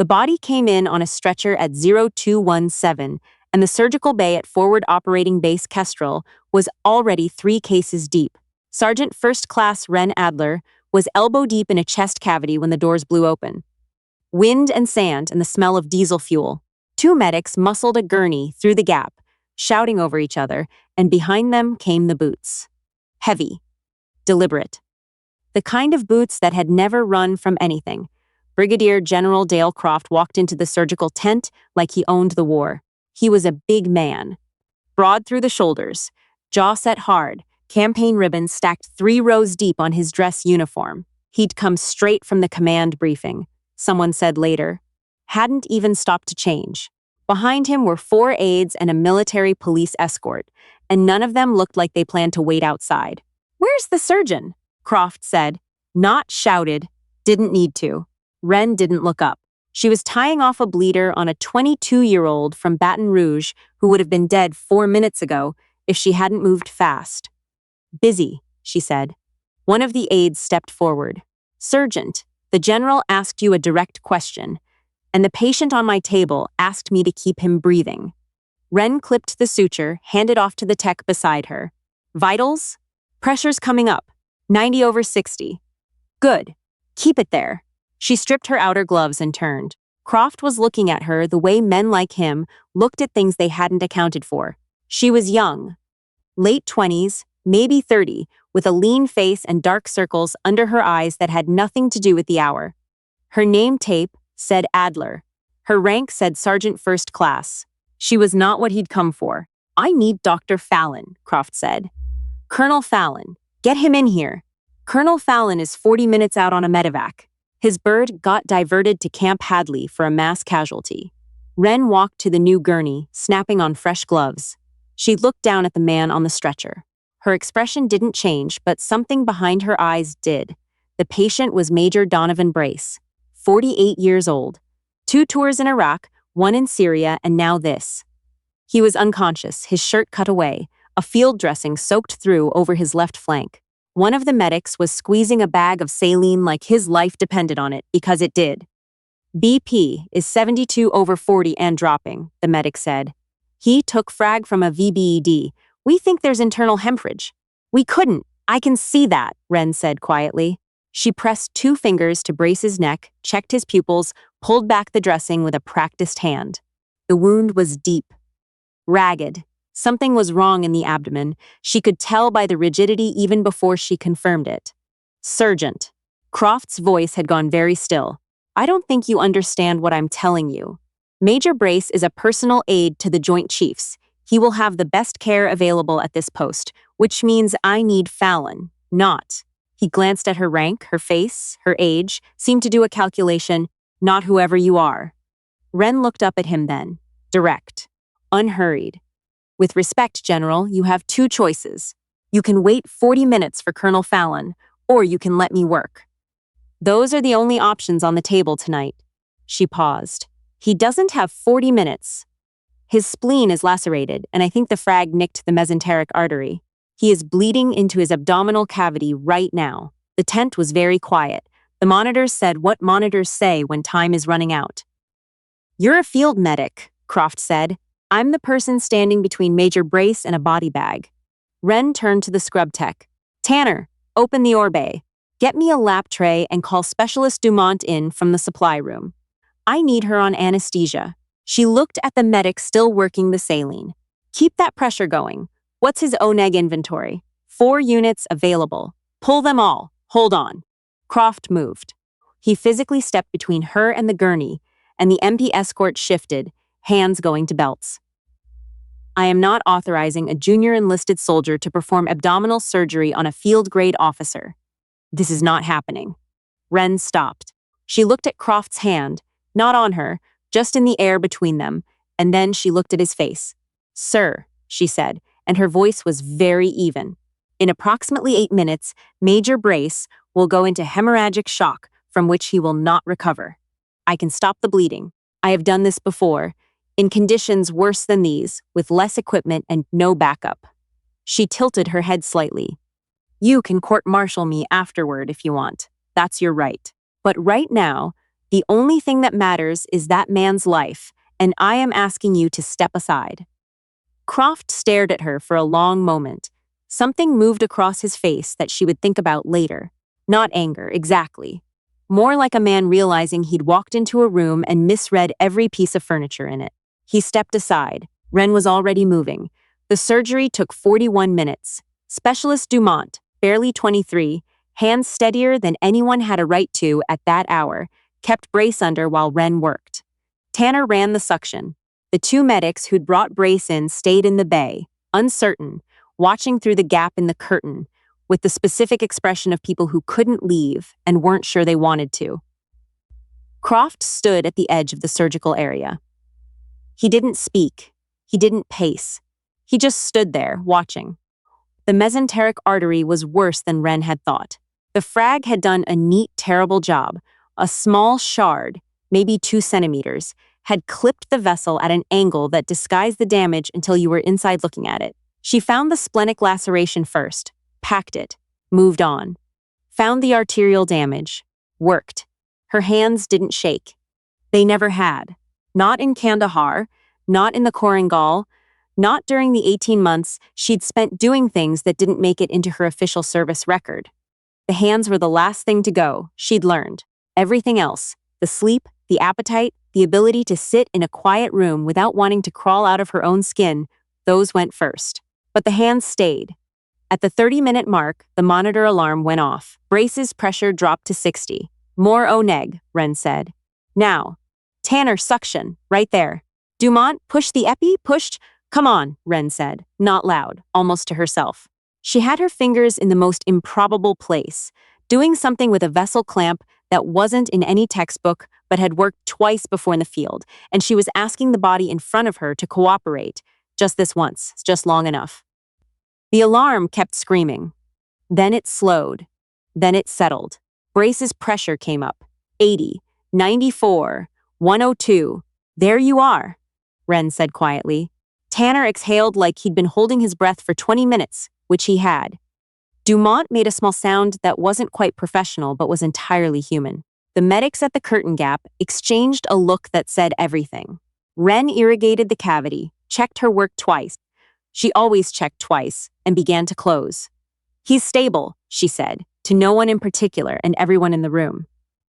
The body came in on a stretcher at 0217, and the surgical bay at Forward Operating Base Kestrel was already 3 cases deep. Sergeant First Class Ren Adler was elbow deep in a chest cavity when the doors blew open. Wind and sand and the smell of diesel fuel. 2 medics muscled a gurney through the gap, shouting over each other, and behind them came the boots. Heavy. Deliberate. The kind of boots that had never run from anything. Brigadier General Dale Croft walked into the surgical tent like he owned the war. He was a big man. Broad through the shoulders, jaw set hard, campaign ribbons stacked 3 rows deep on his dress uniform. He'd come straight from the command briefing, someone said later. Hadn't even stopped to change. Behind him were 4 aides and a military police escort, and none of them looked like they planned to wait outside. "Where's the surgeon?" Croft said. Not shouted, didn't need to. Ren didn't look up. She was tying off a bleeder on a 22-year-old from Baton Rouge who would have been dead 4 minutes ago if she hadn't moved fast. "Busy," she said. One of the aides stepped forward. "Sergeant, the general asked you a direct question, and the patient on my table asked me to keep him breathing." Ren clipped the suture, handed off to the tech beside her. "Vitals? Pressure's coming up. 90/60. Good. Keep it there." She stripped her outer gloves and turned. Croft was looking at her the way men like him looked at things they hadn't accounted for. She was young. Late 20s, maybe 30, with a lean face and dark circles under her eyes that had nothing to do with the hour. Her name tape said Adler. Her rank said Sergeant First Class. She was not what he'd come for. "I need Dr. Fallon," Croft said. "Colonel Fallon. Get him in here." Colonel Fallon is 40 minutes out on a medevac. His bird got diverted to Camp Hadley for a mass casualty. Ren walked to the new gurney, snapping on fresh gloves. She looked down at the man on the stretcher. Her expression didn't change, but something behind her eyes did. The patient was Major Donovan Brace, 48 years old. 2 tours in Iraq, 1 in Syria, and now this. He was unconscious, his shirt cut away, a field dressing soaked through over his left flank. One of the medics was squeezing a bag of saline like his life depended on it, because it did. "BP is 72/40 and dropping," the medic said. "He took frag from a VBED. We think there's internal hemorrhage." "We couldn't. I can see that," Ren said quietly. She pressed 2 fingers to Brace's neck, checked his pupils, pulled back the dressing with a practiced hand. The wound was deep. Ragged. Something was wrong in the abdomen. She could tell by the rigidity even before she confirmed it. "Sergeant." Croft's voice had gone very still. "I don't think you understand what I'm telling you. Major Brace is a personal aide to the Joint Chiefs. He will have the best care available at this post, which means I need Fallon, not." He glanced at her rank, her face, her age, seemed to do a calculation, "Not whoever you are." Ren looked up at him then, direct, unhurried. "With respect, General, you have 2 choices. You can wait 40 minutes for Colonel Fallon, or you can let me work. Those are the only options on the table tonight." She paused. "He doesn't have 40 minutes. His spleen is lacerated, and I think the frag nicked the mesenteric artery. He is bleeding into his abdominal cavity right now." The tent was very quiet. The monitors said what monitors say when time is running out. "You're a field medic," Croft said. "I'm the person standing between Major Brace and a body bag." Ren turned to the scrub tech. "Tanner, open the Orbe. Get me a lap tray and call Specialist Dumont in from the supply room. I need her on anesthesia." She looked at the medic still working the saline. "Keep that pressure going. What's his ONEG inventory?" 4 units available. Pull them all. Hold on." Croft moved. He physically stepped between her and the gurney, and the MP escort shifted, hands going to belts. "I am not authorizing a junior enlisted soldier to perform abdominal surgery on a field-grade officer. This is not happening." Ren stopped. She looked at Croft's hand, not on her, just in the air between them, and then she looked at his face. "Sir," she said, and her voice was very even. "In approximately 8 minutes, Major Brace will go into hemorrhagic shock from which he will not recover. I can stop the bleeding. I have done this before, in conditions worse than these, with less equipment and no backup." She tilted her head slightly. "You can court-martial me afterward if you want. That's your right. But right now, The only thing that matters is that man's life, and I am asking you to step aside." Croft stared at her for a long moment. Something moved across his face that she would think about later. Not anger, exactly. More like a man realizing he'd walked into a room and misread every piece of furniture in it. He stepped aside. Ren was already moving. The surgery took 41 minutes. Specialist Dumont, barely 23, hands steadier than anyone had a right to at that hour, kept Brace under while Ren worked. Tanner ran the suction. The two medics who'd brought Brace in stayed in the bay, uncertain, watching through the gap in the curtain, with the specific expression of people who couldn't leave and weren't sure they wanted to. Croft stood at the edge of the surgical area. He didn't speak. He didn't pace. He just stood there, watching. The mesenteric artery was worse than Ren had thought. The frag had done a neat, terrible job. A small shard, maybe 2 centimeters, had clipped the vessel at an angle that disguised the damage until you were inside looking at it. She found the splenic laceration first, packed it, moved on. Found the arterial damage, worked. Her hands didn't shake. They never had. Not in Kandahar, not in the Korangal, not during the 18 months she'd spent doing things that didn't make it into her official service record. The hands were the last thing to go, she'd learned. Everything else, the sleep, the appetite, the ability to sit in a quiet room without wanting to crawl out of her own skin, those went first. But the hands stayed. At the 30-minute mark, the monitor alarm went off. Brace's pressure dropped to 60. "More O-neg," Ren said. "Now. Tanner, suction, right there. Dumont, push the epi, pushed. Come on," Ren said, not loud, almost to herself. She had her fingers in the most improbable place, doing something with a vessel clamp that wasn't in any textbook but had worked twice before in the field, and she was asking the body in front of her to cooperate, just this once, just long enough. The alarm kept screaming. Then it slowed. Then it settled. Brace's pressure came up. 80, 94, 102. "There you are," Ren said quietly. Tanner exhaled like he'd been holding his breath for 20 minutes, which he had. Dumont made a small sound that wasn't quite professional but was entirely human. The medics at the curtain gap exchanged a look that said everything. Ren irrigated the cavity, checked her work twice. She always checked twice, and began to close. "He's stable," she said, to no one in particular and everyone in the room.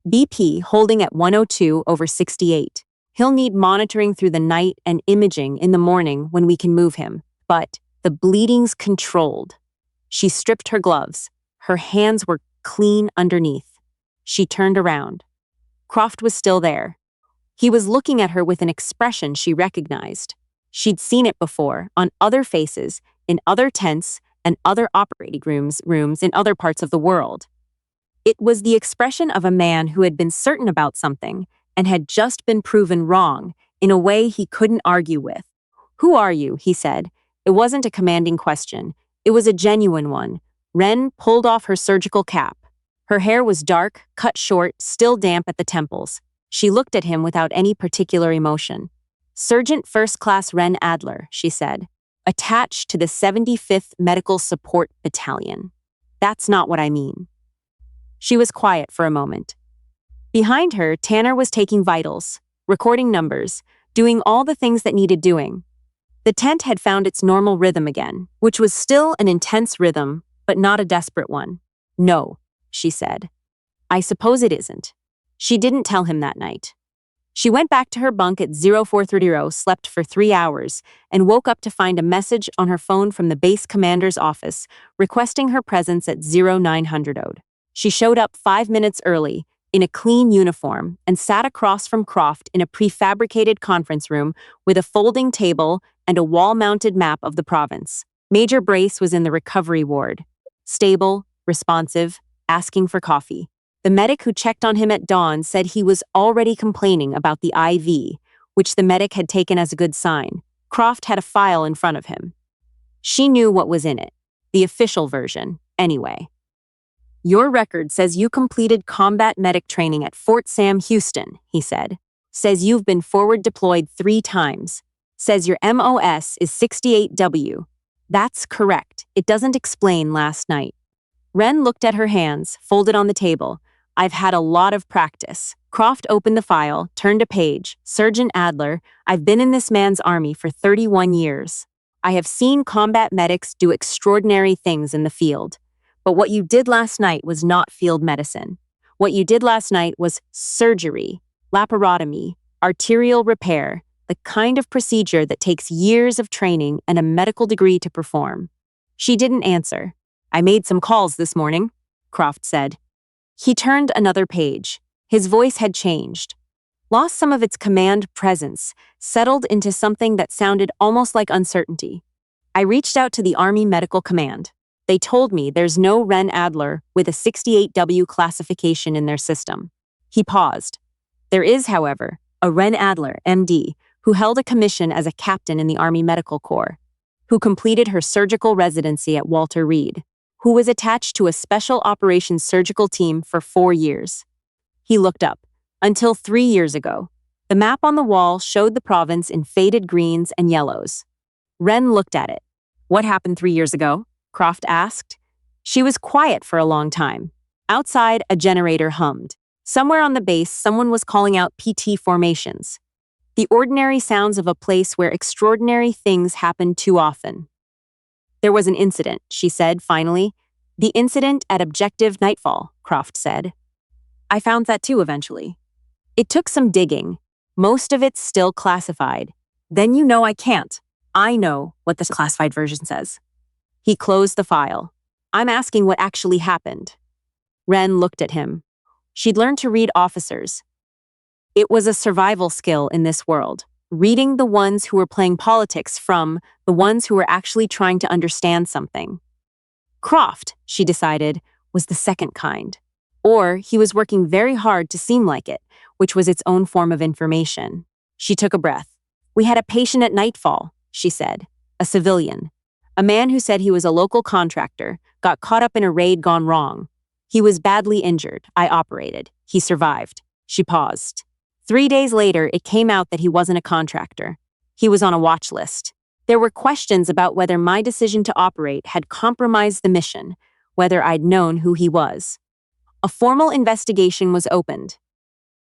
BP holding at 102 over 68. "He'll need monitoring through the night and imaging in the morning when we can move him. But the bleeding's controlled." She stripped her gloves. Her hands were clean underneath. She turned around. Croft was still there. He was looking at her with an expression she recognized. She'd seen it before, on other faces, in other tents, and other operating rooms in other parts of the world. It was the expression of a man who had been certain about something and had just been proven wrong in a way he couldn't argue with. "Who are you?" he said. It wasn't a commanding question. It was a genuine one. Ren pulled off her surgical cap. Her hair was dark, cut short, still damp at the temples. She looked at him without any particular emotion. "Sergeant First Class Ren Adler," she said, "attached to the 75th Medical Support Battalion. That's not what I mean." She was quiet for a moment. Behind her, Tanner was taking vitals, recording numbers, doing all the things that needed doing. The tent had found its normal rhythm again, which was still an intense rhythm, but not a desperate one. "No," she said. "I suppose it isn't." She didn't tell him that night. She went back to her bunk at 0430, slept for 3 hours, and woke up to find a message on her phone from the base commander's office requesting her presence at 0900. She showed up 5 minutes early, in a clean uniform, and sat across from Croft in a prefabricated conference room with a folding table and a wall-mounted map of the province. Major Brace was in the recovery ward. Stable, responsive, asking for coffee. The medic who checked on him at dawn said he was already complaining about the IV, which the medic had taken as a good sign. Croft had a file in front of him. She knew what was in it. The official version, anyway. "Your record says you completed combat medic training at Fort Sam, Houston," he said. "Says you've been forward deployed 3 times. Says your MOS is 68W. That's correct. It doesn't explain last night." Ren looked at her hands, folded on the table. "I've had a lot of practice." Croft opened the file, turned a page. Sergeant Adler, I've been in this man's army for 31 years. I have seen combat medics do extraordinary things in the field. But what you did last night was not field medicine. What you did last night was surgery, laparotomy, arterial repair, the kind of procedure that takes years of training and a medical degree to perform. She didn't answer. I made some calls this morning, Croft said. He turned another page. His voice had changed, lost some of its command presence, settled into something that sounded almost like uncertainty. I reached out to the Army Medical Command. They told me there's no Ren Adler with a 68W classification in their system. He paused. There is, however, a Ren Adler, MD, who held a commission as a captain in the Army Medical Corps, who completed her surgical residency at Walter Reed, who was attached to a special operations surgical team for 4 years. He looked up. Until 3 years ago, the map on the wall showed the province in faded greens and yellows. Ren looked at it. What happened 3 years ago? Croft asked. She was quiet for a long time. Outside, a generator hummed. Somewhere on the base, someone was calling out PT formations. The ordinary sounds of a place where extraordinary things happen too often. There was an incident, she said finally. The incident at Objective Nightfall, Croft said. I found that too eventually. It took some digging. Most of it's still classified. Then you know I can't. I know what the classified version says. He closed the file. I'm asking what actually happened. Ren looked at him. She'd learned to read officers. It was a survival skill in this world, reading the ones who were playing politics from the ones who were actually trying to understand something. Croft, she decided, was the second kind. Or he was working very hard to seem like it, which was its own form of information. She took a breath. We had a patient at Nightfall, she said, a civilian. A man who said he was a local contractor, got caught up in a raid gone wrong. He was badly injured. I operated. He survived. She paused. 3 days later, it came out that he wasn't a contractor. He was on a watch list. There were questions about whether my decision to operate had compromised the mission, whether I'd known who he was. A formal investigation was opened.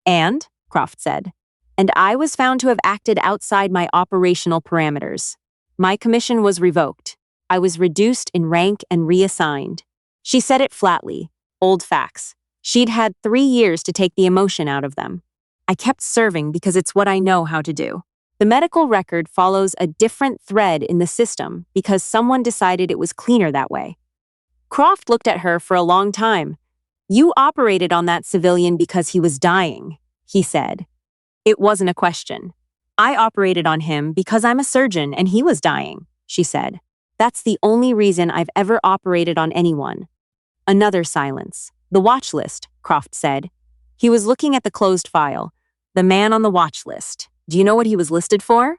And, Croft said, and I was found to have acted outside my operational parameters. My commission was revoked. I was reduced in rank and reassigned. She said it flatly, old facts. She'd had 3 years to take the emotion out of them. I kept serving because it's what I know how to do. The medical record follows a different thread in the system because someone decided it was cleaner that way. Croft looked at her for a long time. You operated on that civilian because he was dying, he said. It wasn't a question. I operated on him because I'm a surgeon and he was dying, she said. That's the only reason I've ever operated on anyone. Another silence. The watch list, Croft said. He was looking at the closed file. The man on the watch list. Do you know what he was listed for?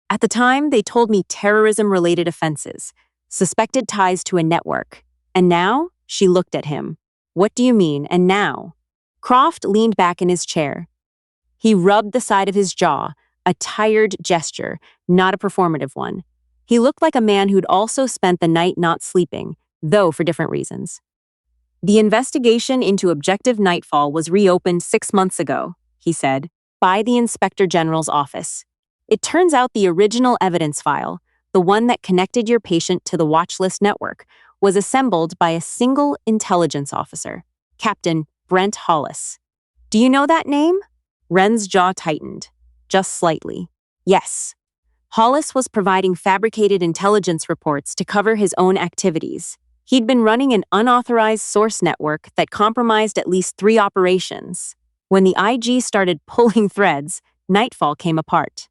At the time, they told me terrorism-related offenses, suspected ties to a network. And now, she looked at him. What do you mean, and now? Croft leaned back in his chair. He rubbed the side of his jaw, a tired gesture, not a performative one. He looked like a man who'd also spent the night not sleeping, though for different reasons. The investigation into Objective Nightfall was reopened 6 months ago, he said, by the Inspector General's office. It turns out the original evidence file, the one that connected your patient to the watchlist network, was assembled by a single intelligence officer, Captain Brent Hollis. Do you know that name? Ren's jaw tightened, just slightly. Yes. Hollis was providing fabricated intelligence reports to cover his own activities. He'd been running an unauthorized source network that compromised at least 3 operations. When the IG started pulling threads, Nightfall came apart.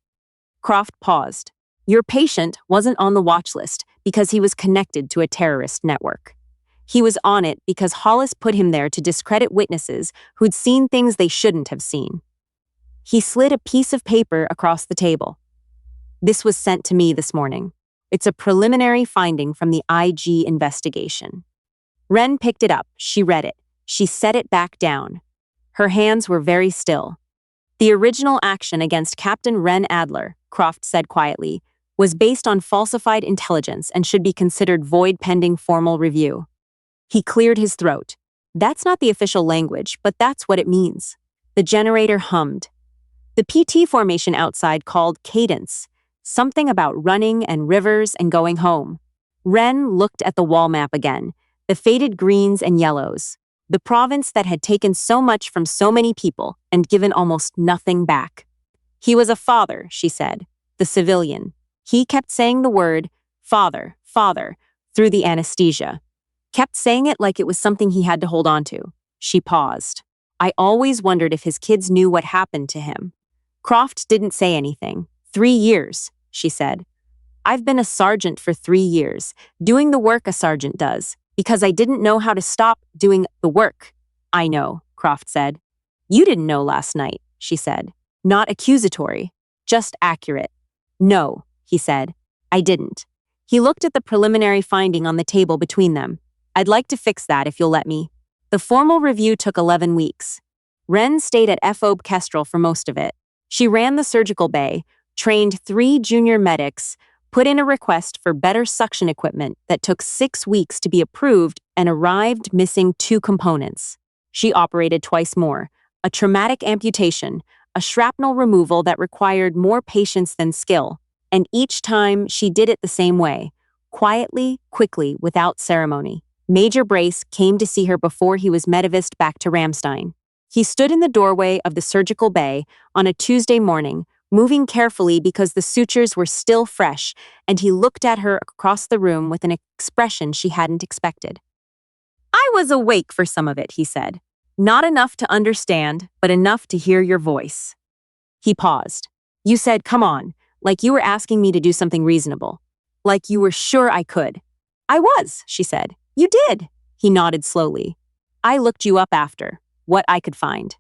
Croft paused. Your patient wasn't on the watch list because he was connected to a terrorist network. He was on it because Hollis put him there to discredit witnesses who'd seen things they shouldn't have seen. He slid a piece of paper across the table. This was sent to me this morning. It's a preliminary finding from the IG investigation. Ren picked it up. She read it. She set it back down. Her hands were very still. The original action against Captain Ren Adler, Croft said quietly, was based on falsified intelligence and should be considered void pending formal review. He cleared his throat. That's not the official language, but that's what it means. The generator hummed. The PT formation outside called cadence, something about running and rivers and going home. Ren looked at the wall map again, the faded greens and yellows, the province that had taken so much from so many people and given almost nothing back. He was a father, she said, the civilian. He kept saying the word, father, father, through the anesthesia. Kept saying it like it was something he had to hold on to. She paused. I always wondered if his kids knew what happened to him. Croft didn't say anything. 3 years, she said. I've been a sergeant for 3 years, doing the work a sergeant does, because I didn't know how to stop doing the work. I know, Croft said. You didn't know last night, she said. Not accusatory, just accurate. No, he said. I didn't. He looked at the preliminary finding on the table between them. I'd like to fix that if you'll let me. The formal review took 11 weeks. Ren stayed at FOB Kestrel for most of it. She ran the surgical bay, trained 3 junior medics, put in a request for better suction equipment that took 6 weeks to be approved and arrived missing 2 components. She operated twice more, a traumatic amputation, a shrapnel removal that required more patience than skill, and each time she did it the same way, quietly, quickly, without ceremony. Major Brace came to see her before he was medivaced back to Ramstein. He stood in the doorway of the surgical bay on a Tuesday morning, moving carefully because the sutures were still fresh, and he looked at her across the room with an expression she hadn't expected. I was awake for some of it, he said. Not enough to understand, but enough to hear your voice. He paused. You said, come on, like you were asking me to do something reasonable. Like you were sure I could. I was, she said. You did. He nodded slowly. I looked you up after, what I could find.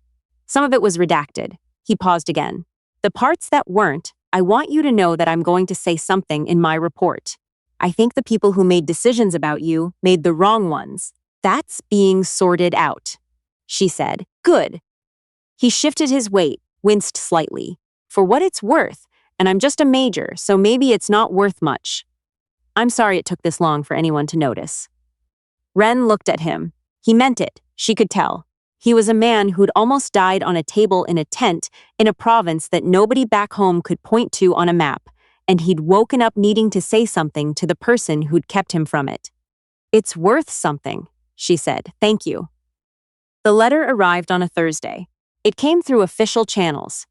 Some of it was redacted. He paused again. The parts that weren't, I want you to know that I'm going to say something in my report. I think the people who made decisions about you made the wrong ones. That's being sorted out. She said, good. He shifted his weight, winced slightly. For what it's worth, and I'm just a major, so maybe it's not worth much. I'm sorry it took this long for anyone to notice. Ren looked at him. He meant it, she could tell. He was a man who'd almost died on a table in a tent in a province that nobody back home could point to on a map, and he'd woken up needing to say something to the person who'd kept him from it. It's worth something, she said. Thank you. The letter arrived on a Thursday. It came through official channels,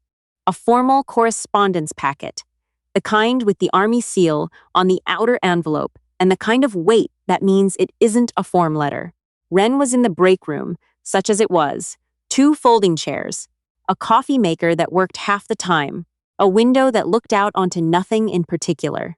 a formal correspondence packet, the kind with the Army seal on the outer envelope, and the kind of weight that means it isn't a form letter. Ren was in the break room, such as it was, 2 folding chairs, a coffee maker that worked half the time, a window that looked out onto nothing in particular.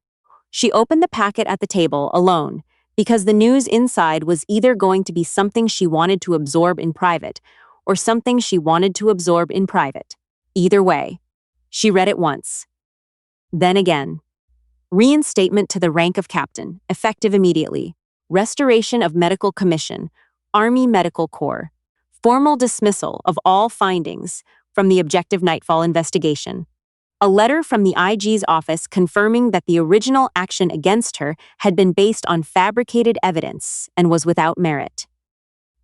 She opened the packet at the table alone, because the news inside was either going to be something she wanted to absorb in private, or something she wanted to absorb in private. Either way, she read it once. Then again. Reinstatement to the rank of captain, effective immediately. Restoration of medical commission, Army Medical Corps. Formal dismissal of all findings from the Objective Nightfall investigation. A letter from the IG's office confirming that the original action against her had been based on fabricated evidence and was without merit.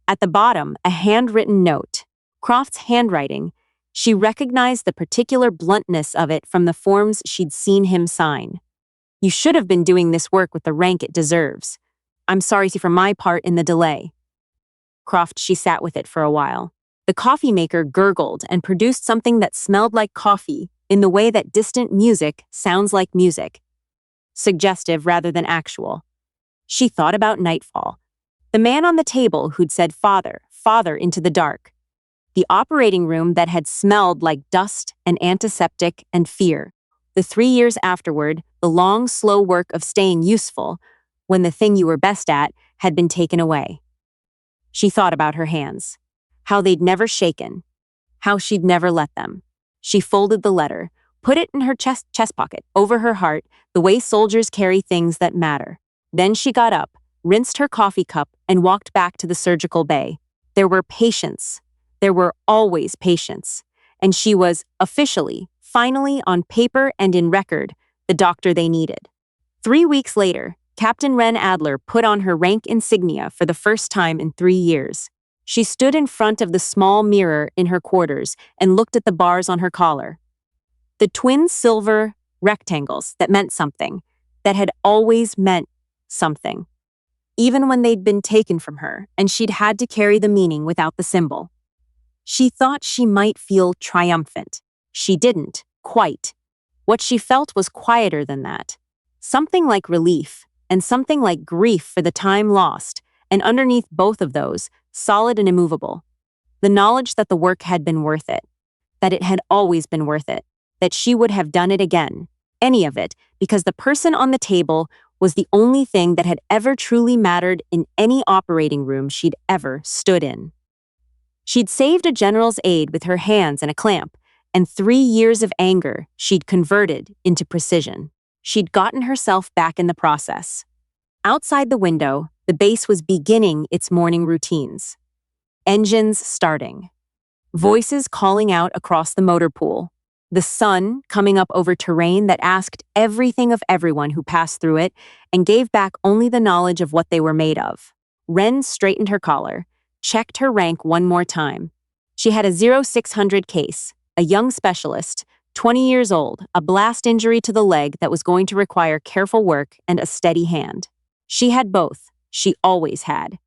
At the bottom, a handwritten note. Croft's handwriting. She recognized the particular bluntness of it from the forms she'd seen him sign. You should have been doing this work with the rank it deserves. I'm sorry for my part in the delay. Croft, she sat with it for a while. The coffee maker gurgled and produced something that smelled like coffee in the way that distant music sounds like music. Suggestive rather than actual. She thought about Nightfall. The man on the table who'd said father, father into the dark. The operating room that had smelled like dust and antiseptic and fear. The 3 years afterward, the long, slow work of staying useful when the thing you were best at had been taken away. She thought about her hands, how they'd never shaken, how she'd never let them. She folded the letter, put it in her chest pocket, over her heart, the way soldiers carry things that matter. Then she got up, rinsed her coffee cup, and walked back to the surgical bay. There were patients. There were always patients. And she was, officially, finally, on paper and in record, the doctor they needed. 3 weeks later, Captain Ren Adler put on her rank insignia for the first time in 3 years. She stood in front of the small mirror in her quarters and looked at the bars on her collar. The twin silver rectangles that meant something, that had always meant something, even when they'd been taken from her and she'd had to carry the meaning without the symbol. She thought she might feel triumphant. She didn't, quite. What she felt was quieter than that. Something like relief, and something like grief for the time lost, and underneath both of those, solid and immovable, the knowledge that the work had been worth it, that it had always been worth it, that she would have done it again, any of it, because the person on the table was the only thing that had ever truly mattered in any operating room she'd ever stood in. She'd saved a general's aide with her hands and a clamp, and 3 years of anger she'd converted into precision. She'd gotten herself back in the process. Outside the window, the base was beginning its morning routines. Engines starting. Voices calling out across the motor pool. The sun coming up over terrain that asked everything of everyone who passed through it and gave back only the knowledge of what they were made of. Wren straightened her collar, checked her rank one more time. She had a 0600 case, a young specialist, 20 years old, a blast injury to the leg that was going to require careful work and a steady hand. She had both. She always had.